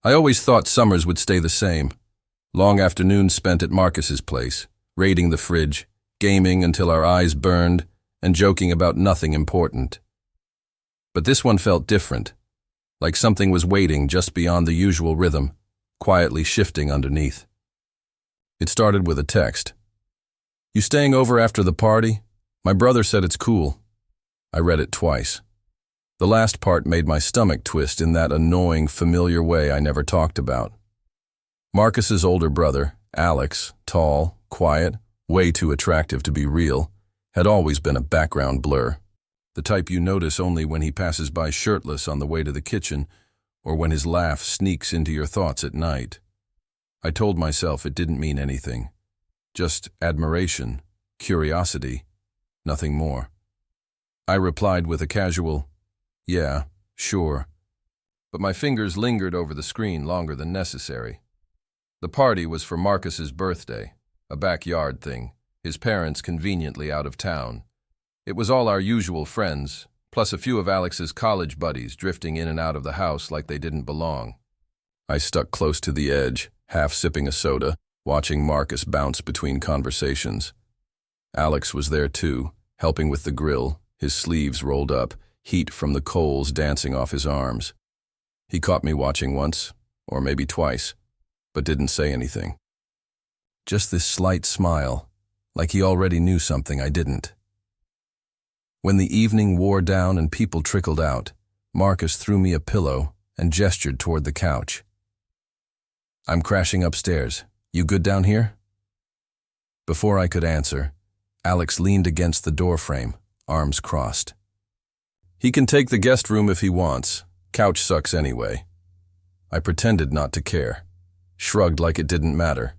I always thought summers would stay the same. Long afternoons spent at Marcus's place, raiding the fridge, gaming until our eyes burned, and joking about nothing important. But this one felt different, like something was waiting just beyond the usual rhythm, quietly shifting underneath. It started with a text. "You staying over after the party? My brother said it's cool." I read it twice. The last part made my stomach twist in that annoying, familiar way I never talked about. Marcus's older brother, Alex, tall, quiet, way too attractive to be real, had always been a background blur. The type you notice only when he passes by shirtless on the way to the kitchen or when his laugh sneaks into your thoughts at night. I told myself it didn't mean anything. Just admiration, curiosity, nothing more. I replied with a casual, "Yeah, sure," but my fingers lingered over the screen longer than necessary. The party was for Marcus's birthday, a backyard thing, his parents conveniently out of town. It was all our usual friends, plus a few of Alex's college buddies drifting in and out of the house like they didn't belong. I stuck close to the edge, half sipping a soda, watching Marcus bounce between conversations. Alex was there too, helping with the grill, his sleeves rolled up, heat from the coals dancing off his arms. He caught me watching once, or maybe twice, but didn't say anything. Just this slight smile, like he already knew something I didn't. When the evening wore down and people trickled out, Marcus threw me a pillow and gestured toward the couch. "I'm crashing upstairs. You good down here?" Before I could answer, Alex leaned against the doorframe, arms crossed. "He can take the guest room if he wants. Couch sucks anyway." I pretended not to care, shrugged like it didn't matter.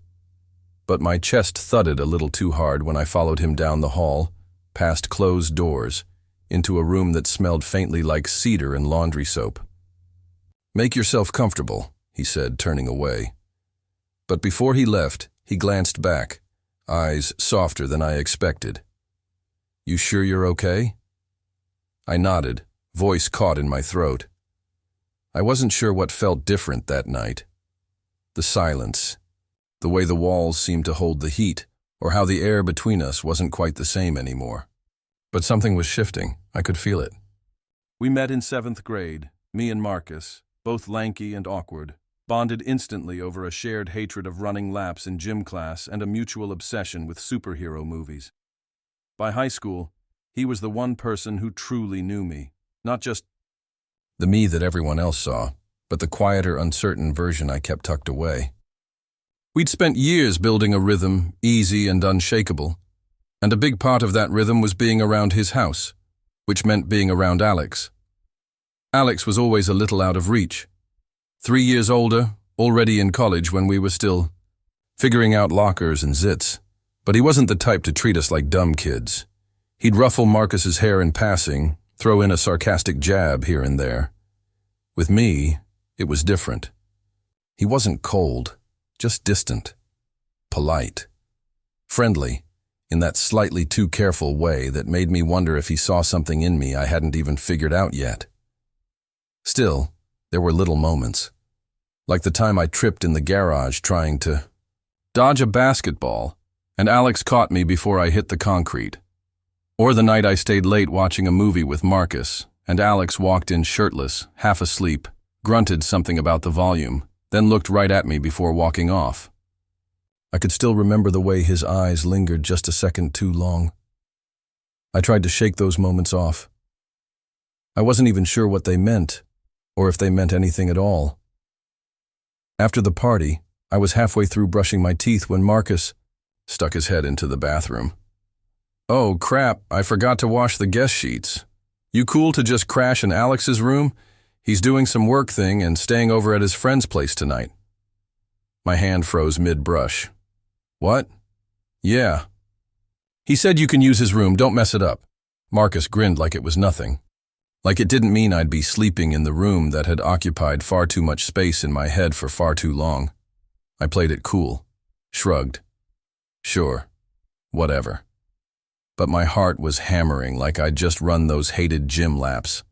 But my chest thudded a little too hard when I followed him down the hall, past closed doors, into a room that smelled faintly like cedar and laundry soap. "Make yourself comfortable," he said, turning away. But before he left, he glanced back, eyes softer than I expected. "You sure you're okay?" I nodded, voice caught in my throat. I wasn't sure what felt different that night. The silence, the way the walls seemed to hold the heat, or how the air between us wasn't quite the same anymore. But something was shifting. I could feel it. We met in 7th grade, me and Marcus, both lanky and awkward, bonded instantly over a shared hatred of running laps in gym class and a mutual obsession with superhero movies. By high school, he was the one person who truly knew me, not just the me that everyone else saw, but the quieter, uncertain version I kept tucked away. We'd spent years building a rhythm, easy and unshakable, and a big part of that rhythm was being around his house, which meant being around Alex. Alex was always a little out of reach. 3 years older, already in college when we were still figuring out lockers and zits, but he wasn't the type to treat us like dumb kids. He'd ruffle Marcus's hair in passing, throw in a sarcastic jab here and there. With me, it was different. He wasn't cold, just distant, polite, friendly, in that slightly too careful way that made me wonder if he saw something in me I hadn't even figured out yet. Still, there were little moments, like the time I tripped in the garage trying to dodge a basketball, and Alex caught me before I hit the concrete. Or the night I stayed late watching a movie with Marcus, and Alex walked in shirtless, half asleep, grunted something about the volume, then looked right at me before walking off. I could still remember the way his eyes lingered just a second too long. I tried to shake those moments off. I wasn't even sure what they meant, or if they meant anything at all. After the party, I was halfway through brushing my teeth when Marcus stuck his head into the bathroom. "Oh, crap, I forgot to wash the guest sheets. You cool to just crash in Alex's room? He's doing some work thing and staying over at his friend's place tonight." My hand froze mid-brush. "What?" "Yeah. He said you can use his room, don't mess it up." Marcus grinned like it was nothing. Like it didn't mean I'd be sleeping in the room that had occupied far too much space in my head for far too long. I played it cool, shrugged. Sure, whatever. But my heart was hammering like I'd just run those hated gym laps.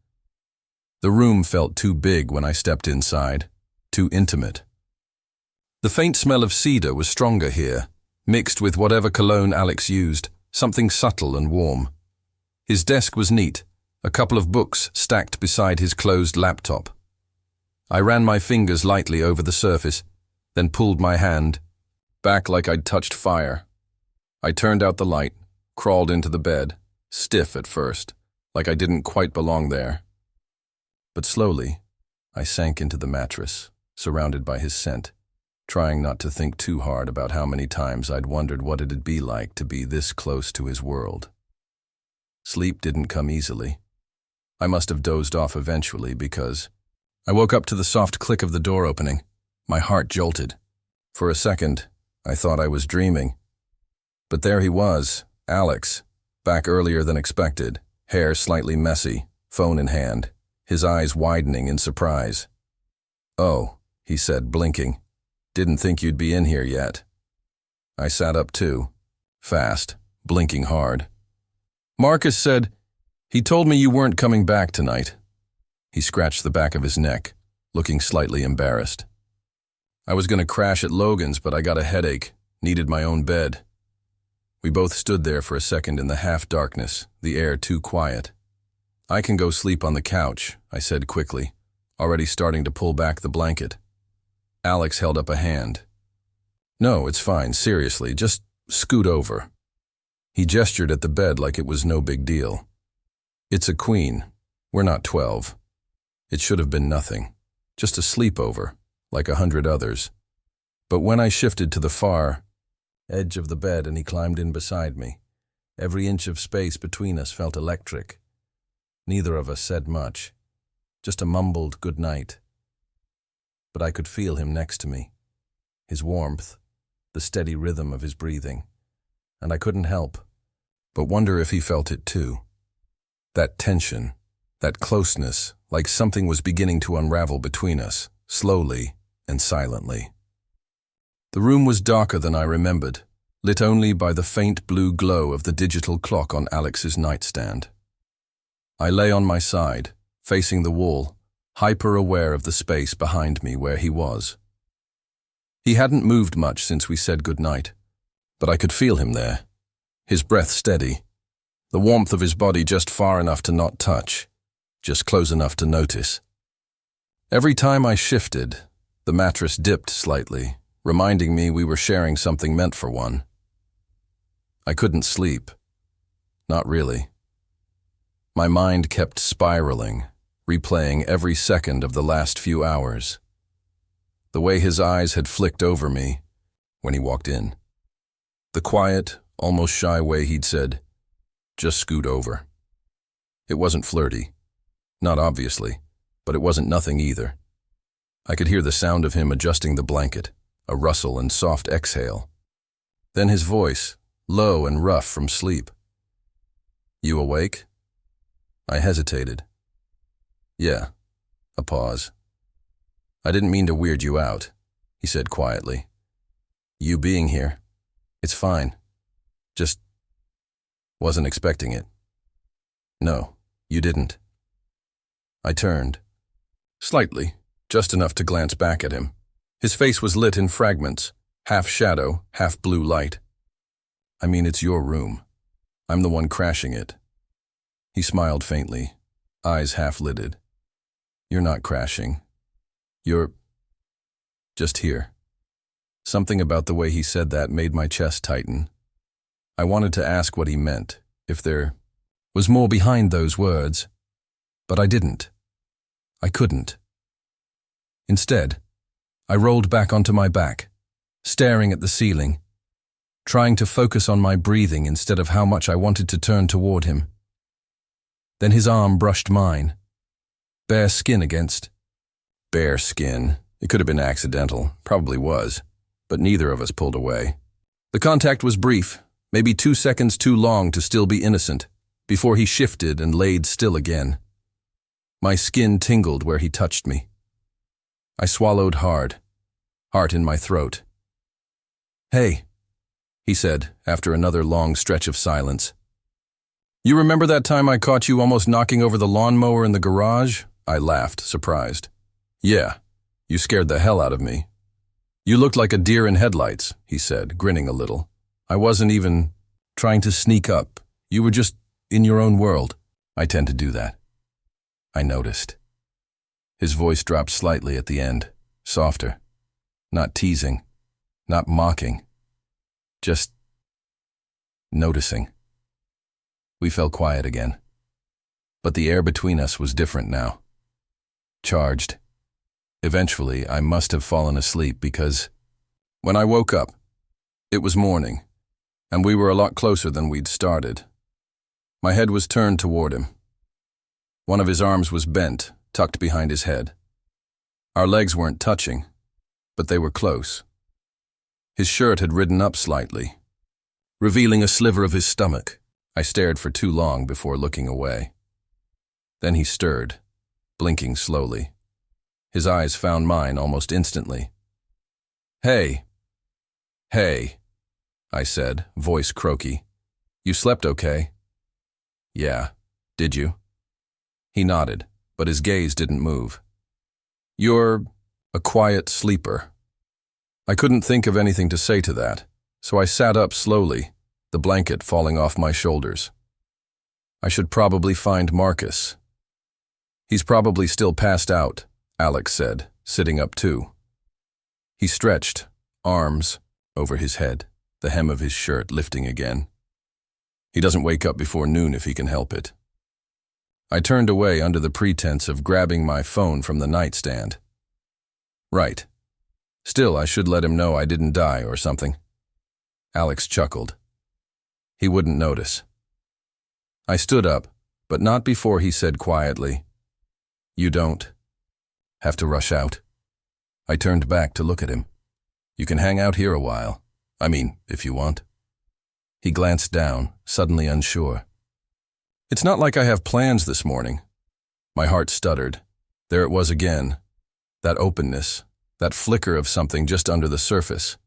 The room felt too big when I stepped inside, too intimate. The faint smell of cedar was stronger here, mixed with whatever cologne Alex used, something subtle and warm. His desk was neat, a couple of books stacked beside his closed laptop. I ran my fingers lightly over the surface, then pulled my hand back like I'd touched fire. I turned out the light, crawled into the bed, stiff at first, like I didn't quite belong there. But slowly, I sank into the mattress, surrounded by his scent, trying not to think too hard about how many times I'd wondered what it'd be like to be this close to his world. Sleep didn't come easily. I must have dozed off eventually because I woke up to the soft click of the door opening. My heart jolted. For a second, I thought I was dreaming. But there he was, Alex, back earlier than expected, hair slightly messy, phone in hand, his eyes widening in surprise. "Oh," he said, blinking. "Didn't think you'd be in here yet." I sat up too, fast, blinking hard. "Marcus said he told me you weren't coming back tonight." He scratched the back of his neck, looking slightly embarrassed. "I was going to crash at Logan's, but I got a headache, needed my own bed." We both stood there for a second in the half-darkness, the air too quiet. "I can go sleep on the couch," I said quickly, already starting to pull back the blanket. Alex held up a hand. "No, it's fine, seriously, just scoot over." He gestured at the bed like it was no big deal. "It's a queen. We're not 12. It should have been nothing. Just a sleepover, like 100 others." But when I shifted to the far edge of the bed and he climbed in beside me, every inch of space between us felt electric. Neither of us said much, just a mumbled good night. But I could feel him next to me, his warmth, the steady rhythm of his breathing, and I couldn't help but wonder if he felt it too. That tension, that closeness, like something was beginning to unravel between us, slowly and silently. The room was darker than I remembered, lit only by the faint blue glow of the digital clock on Alex's nightstand. I lay on my side, facing the wall, hyper-aware of the space behind me where he was. He hadn't moved much since we said goodnight, but I could feel him there, his breath steady, the warmth of his body just far enough to not touch, just close enough to notice. Every time I shifted, the mattress dipped slightly, reminding me we were sharing something meant for one. I couldn't sleep. Not really. My mind kept spiraling, replaying every second of the last few hours. The way his eyes had flicked over me when he walked in. The quiet, almost shy way he'd said, "Just scoot over." It wasn't flirty. Not obviously, but it wasn't nothing either. I could hear the sound of him adjusting the blanket, a rustle and soft exhale. Then his voice, low and rough from sleep. "You awake?" I hesitated. "Yeah." A pause. "I didn't mean to weird you out," he said quietly. "You being here, it's fine. Just wasn't expecting it." "No, you didn't." I turned. Slightly, just enough to glance back at him. His face was lit in fragments, half shadow, half blue light. "I mean, it's your room. I'm the one crashing it." He smiled faintly, eyes half-lidded. "You're not crashing. You're just here." Something about the way he said that made my chest tighten. I wanted to ask what he meant, if there was more behind those words, but I didn't. I couldn't. Instead, I rolled back onto my back, staring at the ceiling, trying to focus on my breathing instead of how much I wanted to turn toward him. Then his arm brushed mine, bare skin against. Bare skin. It could have been accidental, probably was, but neither of us pulled away. The contact was brief, maybe 2 seconds too long to still be innocent, before he shifted and laid still again. My skin tingled where he touched me. I swallowed hard, heart in my throat. "Hey," he said after another long stretch of silence. "You remember that time I caught you almost knocking over the lawnmower in the garage?" I laughed, surprised. "Yeah." You scared the hell out of me. You looked like a deer in headlights, he said, grinning a little. I wasn't even trying to sneak up. You were just in your own world. I tend to do that. I noticed. His voice dropped slightly at the end, softer. Not teasing, not mocking, just noticing. We fell quiet again. But the air between us was different now. Charged. Eventually, I must have fallen asleep because when I woke up, it was morning, and we were a lot closer than we'd started. My head was turned toward him. One of his arms was bent, tucked behind his head. Our legs weren't touching, but they were close. His shirt had ridden up slightly, revealing a sliver of his stomach. I stared for too long before looking away. Then he stirred, blinking slowly. His eyes found mine almost instantly. Hey, I said, voice croaky. You slept okay? Yeah, did you? He nodded, but his gaze didn't move. You're a quiet sleeper. I couldn't think of anything to say to that, so I sat up slowly, the blanket falling off my shoulders. I should probably find Marcus. He's probably still passed out, Alex said, sitting up too. He stretched, arms over his head, the hem of his shirt lifting again. He doesn't wake up before noon if he can help it. I turned away under the pretense of grabbing my phone from the nightstand. Right. Still, I should let him know I didn't die or something. Alex chuckled. He wouldn't notice. I stood up, but not before he said quietly, You don't have to rush out. I turned back to look at him. You can hang out here a while. I mean, if you want. He glanced down, suddenly unsure. It's not like I have plans this morning. My heart stuttered. There it was again. That openness, that flicker of something just under the surface.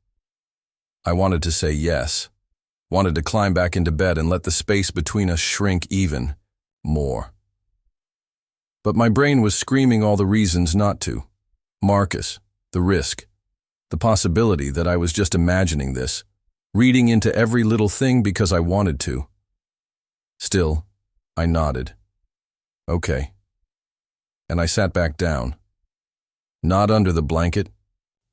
I wanted to say yes, wanted to climb back into bed and let the space between us shrink even more. But my brain was screaming all the reasons not to. Marcus, the risk, the possibility that I was just imagining this, reading into every little thing because I wanted to. Still, I nodded. Okay. And I sat back down. Not under the blanket.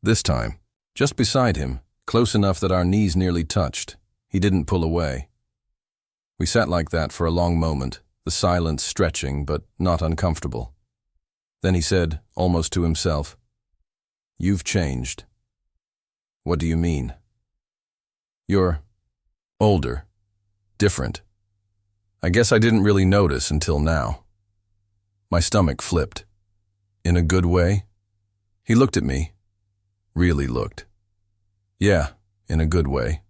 This time, just beside him, close enough that our knees nearly touched. He didn't pull away. We sat like that for a long moment, the silence stretching but not uncomfortable. Then he said, almost to himself, You've changed. What do you mean? You're older, different. I guess I didn't really notice until now. My stomach flipped. In a good way? He looked at me. Really looked. Yeah, in a good way.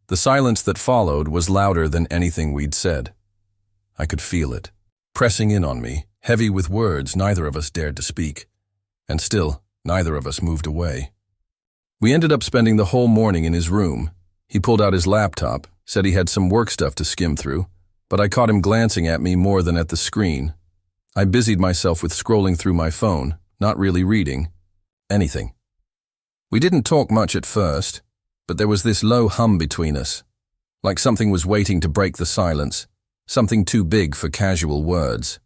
The silence that followed was louder than anything we'd said. I could feel it, pressing in on me, heavy with words neither of us dared to speak. And still, neither of us moved away. We ended up spending the whole morning in his room. He pulled out his laptop, said he had some work stuff to skim through, but I caught him glancing at me more than at the screen. I busied myself with scrolling through my phone, not really reading anything. We didn't talk much at first, but there was this low hum between us, like something was waiting to break the silence, something too big for casual words.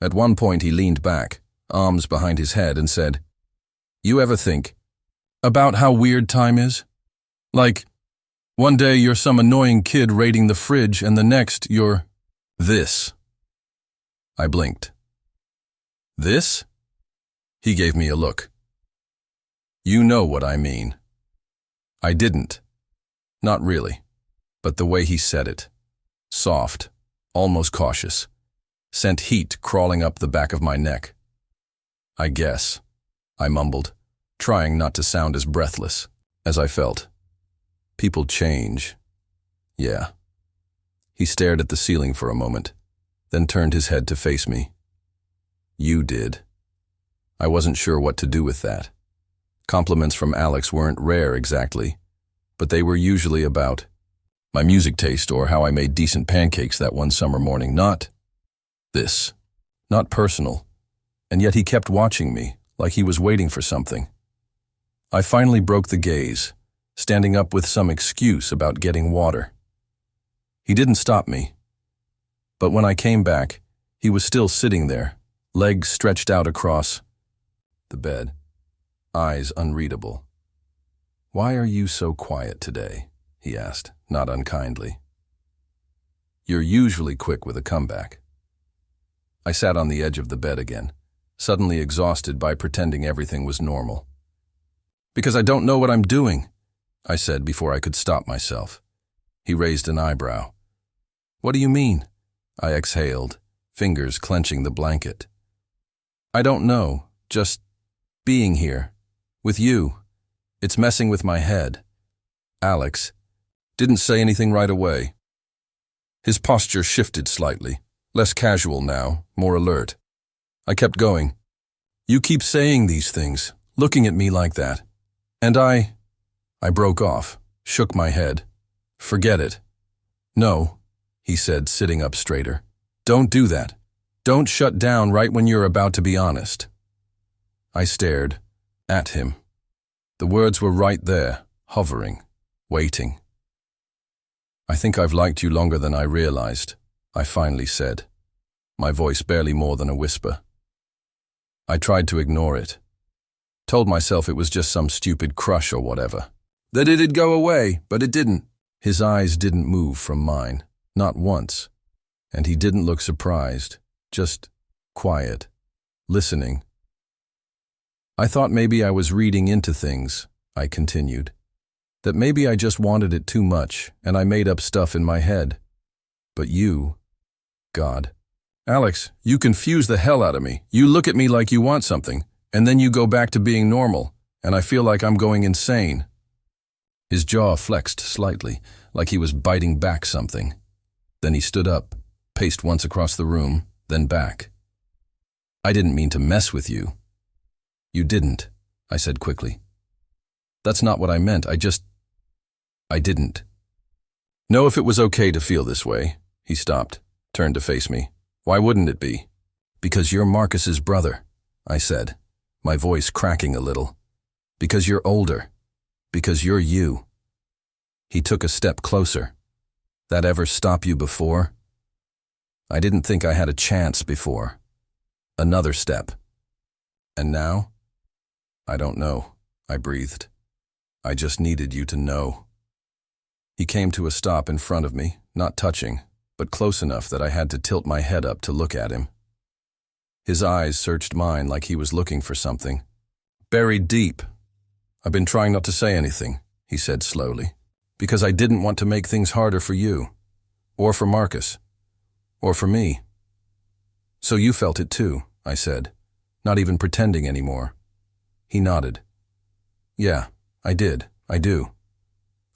At one point he leaned back, arms behind his head, and said, You ever think about how weird time is? Like, one day you're some annoying kid raiding the fridge and the next you're this. I blinked. This? He gave me a look. You know what I mean. I didn't. Not really. But the way he said it, soft, almost cautious, sent heat crawling up the back of my neck. I guess, I mumbled, trying not to sound as breathless as I felt. People change. Yeah. He stared at the ceiling for a moment, then turned his head to face me. You did. I wasn't sure what to do with that. Compliments from Alex weren't rare exactly, but they were usually about my music taste or how I made decent pancakes that one summer morning, not this, not personal. And yet he kept watching me, like he was waiting for something. I finally broke the gaze, standing up with some excuse about getting water. He didn't stop me, but when I came back, he was still sitting there, legs stretched out across the bed, eyes unreadable. "Why are you so quiet today?" he asked, not unkindly. "You're usually quick with a comeback." I sat on the edge of the bed again, suddenly exhausted by pretending everything was normal. "Because I don't know what I'm doing," I said before I could stop myself. He raised an eyebrow. "What do you mean?" I exhaled, fingers clenching the blanket. "I don't know, just being here, with you. It's messing with my head." Alex didn't say anything right away. His posture shifted slightly, less casual now, more alert. I kept going. "You keep saying these things, looking at me like that. And I broke off, shook my head. "Forget it." "No," he said, sitting up straighter. "Don't do that. Don't shut down right when you're about to be honest." I stared at him. The words were right there, hovering, waiting. "I think I've liked you longer than I realized," I finally said, my voice barely more than a whisper. I tried to ignore it. Told myself it was just some stupid crush or whatever. That it'd go away, but it didn't. His eyes didn't move from mine, not once. And he didn't look surprised, just quiet, listening. "I thought maybe I was reading into things," I continued. "That maybe I just wanted it too much, and I made up stuff in my head. But you, God. Alex, you confuse the hell out of me. You look at me like you want something, and then you go back to being normal, and I feel like I'm going insane." His jaw flexed slightly, like he was biting back something. Then he stood up, paced once across the room, then back. "I didn't mean to mess with you." "You didn't," I said quickly. "That's not what I meant. I didn't." "Know if it was okay to feel this way." He stopped, turned to face me. "Why wouldn't it be?" "Because you're Marcus's brother," I said, my voice cracking a little. "Because you're older. Because you're you." He took a step closer. "That ever stop you before?" I didn't think I had a chance before. Another step. "And now?" "I don't know," I breathed. "I just needed you to know." He came to a stop in front of me, not touching, but close enough that I had to tilt my head up to look at him. His eyes searched mine like he was looking for something. "Buried deep. I've been trying not to say anything," he said slowly, "because I didn't want to make things harder for you, or for Marcus, or for me." "So you felt it too," I said, not even pretending anymore. He nodded. "Yeah, I did. I do."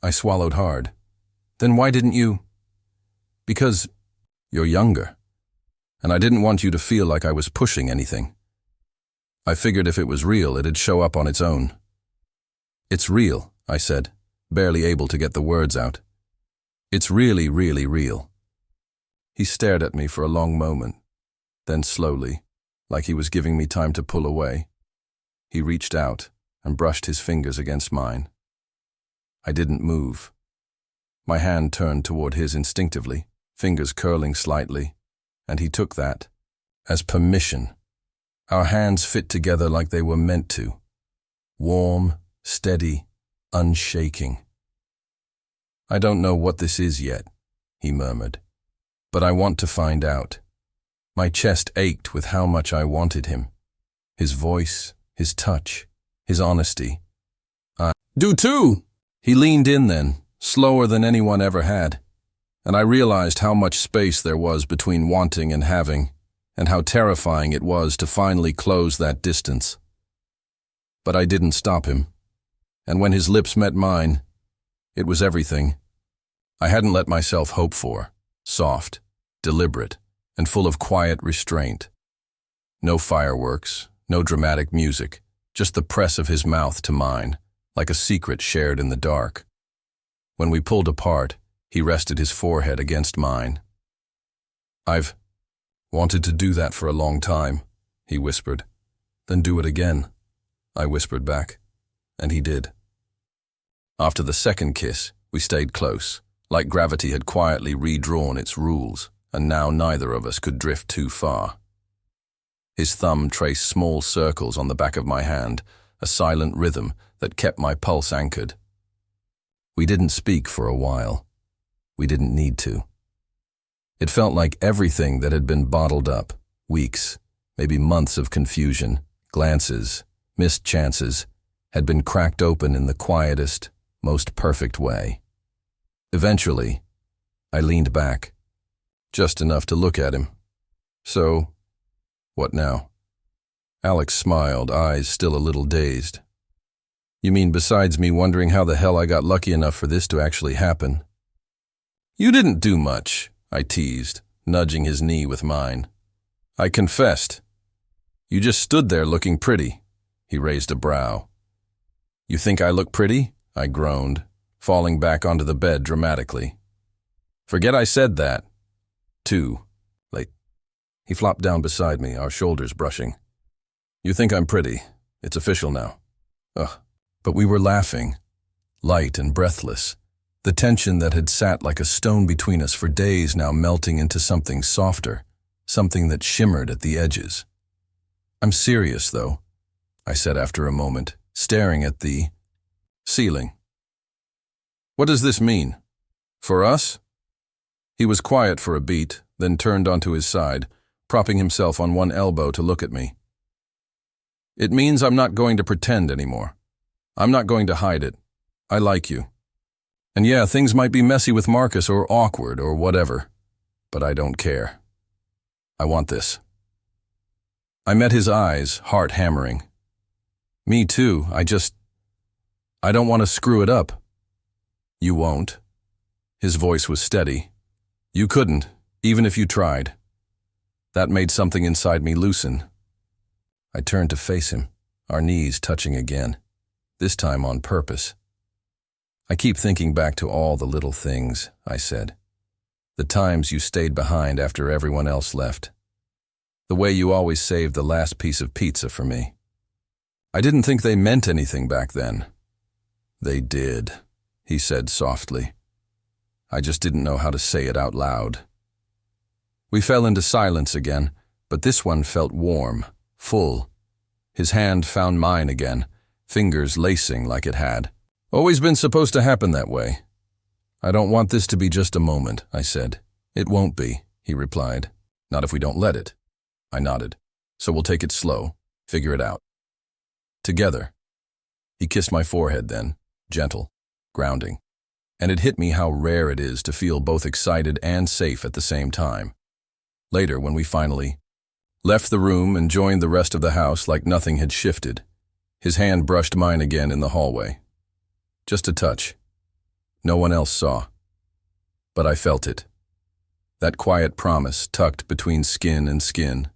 I swallowed hard. "Then why didn't you?" "Because you're younger, and I didn't want you to feel like I was pushing anything. I figured if it was real, it'd show up on its own." "It's real," I said, barely able to get the words out. "It's really, really real." He stared at me for a long moment. Then slowly, like he was giving me time to pull away, he reached out and brushed his fingers against mine. I didn't move. My hand turned toward his instinctively, fingers curling slightly, and he took that as permission. Our hands fit together like they were meant to. Warm, steady, unshaking. "I don't know what this is yet," he murmured, "but I want to find out." My chest ached with how much I wanted him. His voice, his touch, his honesty. "I do too!" He leaned in then, slower than anyone ever had, and I realized how much space there was between wanting and having, and how terrifying it was to finally close that distance. But I didn't stop him, and when his lips met mine, it was everything I hadn't let myself hope for, soft, deliberate, and full of quiet restraint. No fireworks, no dramatic music, just the press of his mouth to mine, like a secret shared in the dark. When we pulled apart, he rested his forehead against mine. "I've wanted to do that for a long time," he whispered. "Then do it again." I whispered back, and he did. After the second kiss, we stayed close, like gravity had quietly redrawn its rules, and now neither of us could drift too far. His thumb traced small circles on the back of my hand, a silent rhythm that kept my pulse anchored. We didn't speak for a while. We didn't need to. It felt like everything that had been bottled up, weeks, maybe months of confusion, glances, missed chances, had been cracked open in the quietest, most perfect way. Eventually, I leaned back, just enough to look at him. So, what now? Alex smiled, eyes still a little dazed. You mean besides me wondering how the hell I got lucky enough for this to actually happen? You didn't do much, I teased, nudging his knee with mine. I confessed. You just stood there looking pretty. He raised a brow. You think I look pretty? I groaned, falling back onto the bed dramatically. Forget I said that. Too late. He flopped down beside me, our shoulders brushing. You think I'm pretty. It's official now. Ugh. But we were laughing, light and breathless, the tension that had sat like a stone between us for days now melting into something softer, something that shimmered at the edges. I'm serious, though, I said after a moment, staring at the ceiling. What does this mean? For us? He was quiet for a beat, then turned onto his side, propping himself on one elbow to look at me. It means I'm not going to pretend anymore. I'm not going to hide it. I like you. And yeah, things might be messy with Marcus or awkward or whatever, but I don't care. I want this. I met his eyes, heart hammering. Me too, I don't want to screw it up. You won't. His voice was steady. You couldn't, even if you tried. That made something inside me loosen. I turned to face him, our knees touching again. This time on purpose. I keep thinking back to all the little things, I said. The times you stayed behind after everyone else left. The way you always saved the last piece of pizza for me. I didn't think they meant anything back then. They did, he said softly. I just didn't know how to say it out loud. We fell into silence again, but this one felt warm, full. His hand found mine again, fingers lacing like it had. Always been supposed to happen that way. I don't want this to be just a moment, I said. It won't be, he replied. Not if we don't let it. I nodded. So we'll take it slow, figure it out. Together. He kissed my forehead then, gentle, grounding. And it hit me how rare it is to feel both excited and safe at the same time. Later, when we finally left the room and joined the rest of the house like nothing had shifted, his hand brushed mine again in the hallway. Just a touch. No one else saw. But I felt it. That quiet promise tucked between skin and skin.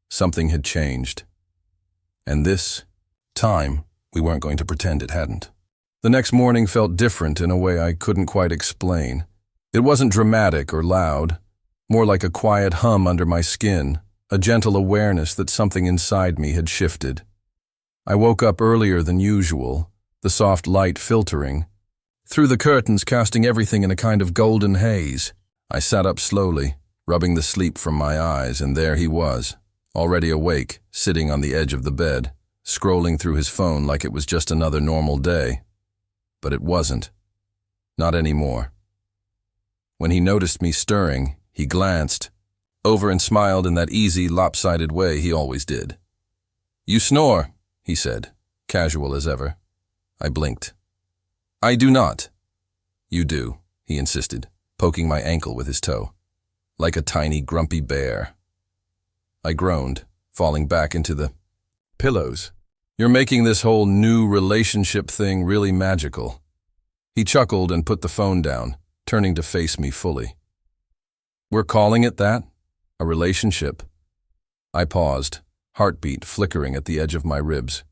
Something had changed. And this time, we weren't going to pretend it hadn't. The next morning felt different in a way I couldn't quite explain. It wasn't dramatic or loud, more like a quiet hum under my skin, a gentle awareness that something inside me had shifted. I woke up earlier than usual, the soft light filtering through the curtains, casting everything in a kind of golden haze. I sat up slowly, rubbing the sleep from my eyes, and there he was, already awake, sitting on the edge of the bed, scrolling through his phone like it was just another normal day. But it wasn't. Not anymore. When he noticed me stirring, he glanced over and smiled in that easy, lopsided way he always did. You snore, he said, casual as ever. I blinked. I do not. You do, he insisted, poking my ankle with his toe. Like a tiny, grumpy bear. I groaned, falling back into the pillows. You're making this whole new relationship thing really magical. He chuckled and put the phone down, turning to face me fully. We're calling it that? A relationship? I paused, heartbeat flickering at the edge of my ribs.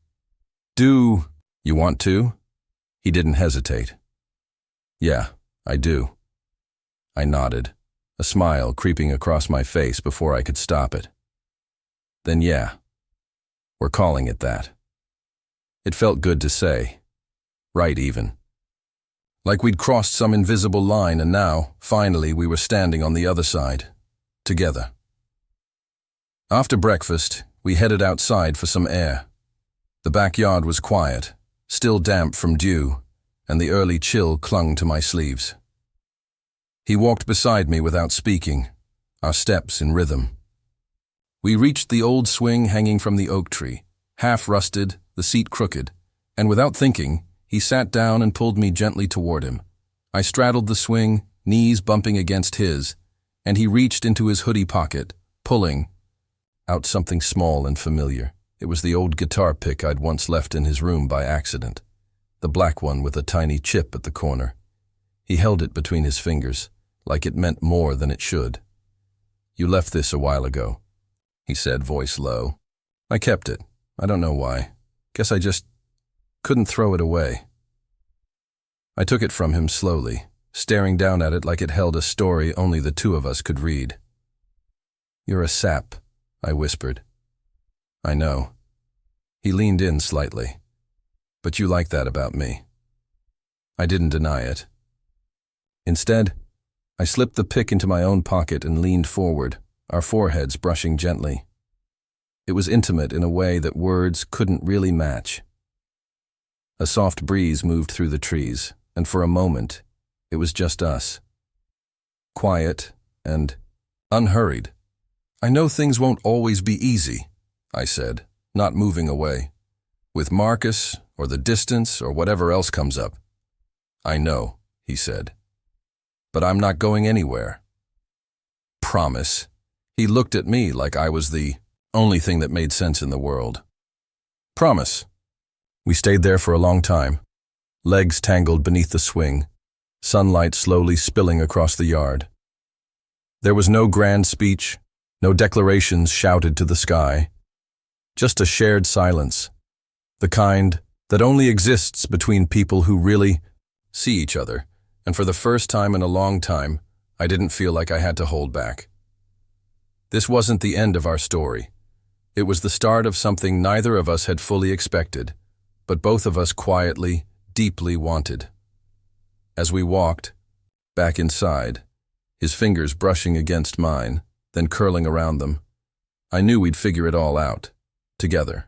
Do you want to? He didn't hesitate. Yeah, I do. I nodded, a smile creeping across my face before I could stop it. Then yeah, we're calling it that. It felt good to say. Right even. Like we'd crossed some invisible line and now, finally, we were standing on the other side. Together. After breakfast, we headed outside for some air. The backyard was quiet, still damp from dew, and the early chill clung to my sleeves. He walked beside me without speaking, our steps in rhythm. We reached the old swing hanging from the oak tree, half rusted, the seat crooked, and without thinking, he sat down and pulled me gently toward him. I straddled the swing, knees bumping against his, and he reached into his hoodie pocket, pulling out something small and familiar. It was the old guitar pick I'd once left in his room by accident, the black one with a tiny chip at the corner. He held it between his fingers, like it meant more than it should. "You left this a while ago," he said, voice low. "I kept it. I don't know why. Guess I just couldn't throw it away." I took it from him slowly, staring down at it like it held a story only the two of us could read. "You're a sap," I whispered. "I know." He leaned in slightly. "But you like that about me." I didn't deny it. Instead, I slipped the pick into my own pocket and leaned forward, our foreheads brushing gently. It was intimate in a way that words couldn't really match. A soft breeze moved through the trees, and for a moment, it was just us. Quiet and unhurried. "I know things won't always be easy," I said, not moving away. "With Marcus, or the distance, or whatever else comes up." "I know," he said. "But I'm not going anywhere." "Promise." He looked at me like I was the only thing that made sense in the world. "Promise." We stayed there for a long time, legs tangled beneath the swing, sunlight slowly spilling across the yard. There was no grand speech, no declarations shouted to the sky, just a shared silence, the kind that only exists between people who really see each other, and for the first time in a long time, I didn't feel like I had to hold back. This wasn't the end of our story. It was the start of something neither of us had fully expected, but both of us quietly, deeply wanted. As we walked, back inside, his fingers brushing against mine, then curling around them, I knew we'd figure it all out, together.